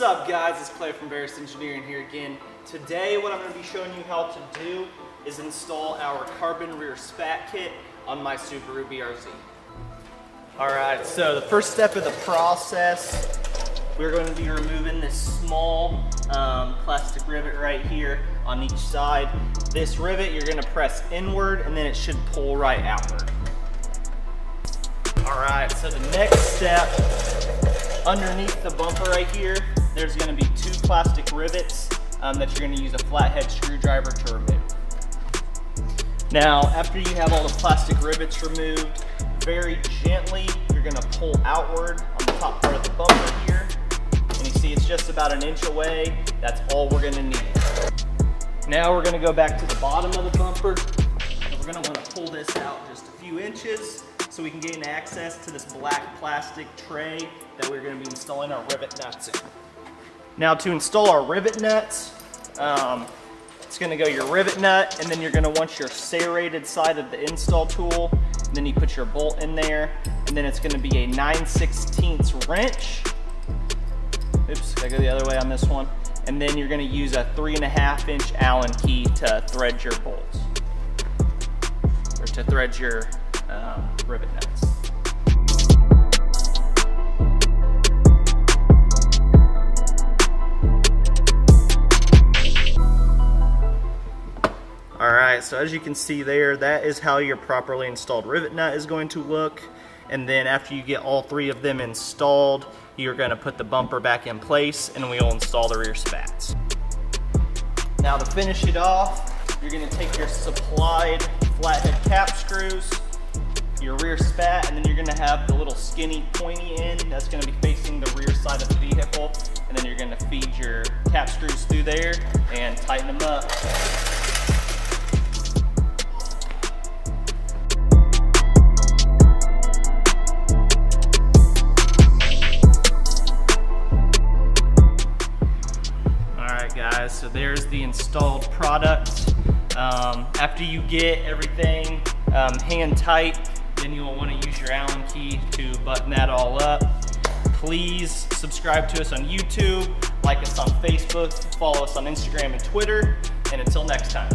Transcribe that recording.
up, guys? It's Clay from Verus Engineering here again. Today what I'm going to be showing you how to do is install our carbon rear spat kit on my Subaru BRZ. Alright, so the first step of the process, we're going to be removing this small plastic rivet right here on each side. This rivet you're going to press inward and then it should pull right outward. Alright, so the next step, underneath the bumper right here, there's going to be two plastic rivets that you're going to use a flathead screwdriver to remove. Now, after you have all the plastic rivets removed, very gently, you're going to pull outward on the top part of the bumper here. And you see it's just about an inch away. That's all we're going to need. Now we're going to go back to the bottom of the bumper. And we're going to want to pull this out just a few inches so we can gain access to this black plastic tray that we're going to be installing our rivet nuts in. Now to install our rivet nuts, it's going to go your rivet nut, and then you're going to want your serrated side of the install tool, and then you put your bolt in there, and then it's going to be a 9/16 wrench. Oops, gotta go the other way on this one. And then you're going to use a 3.5-inch Allen key to thread your bolts, or to thread your rivet nuts. Alright, so as you can see there, that is how your properly installed rivet nut is going to look. And then after you get all three of them installed, you're going to put the bumper back in place and we will install the rear spats. Now to finish it off, you're going to take your supplied flathead cap screws, your rear spat, and then you're going to have the little skinny pointy end that's going to be facing the rear side of the vehicle, and then you're going to feed your cap screws through there and tighten them up. Alright guys, so there's the installed product. After you get everything hand tight, then you will want to use your Allen key to button that all up. Please subscribe to us on YouTube, like us on Facebook, follow us on Instagram and Twitter, and until next time.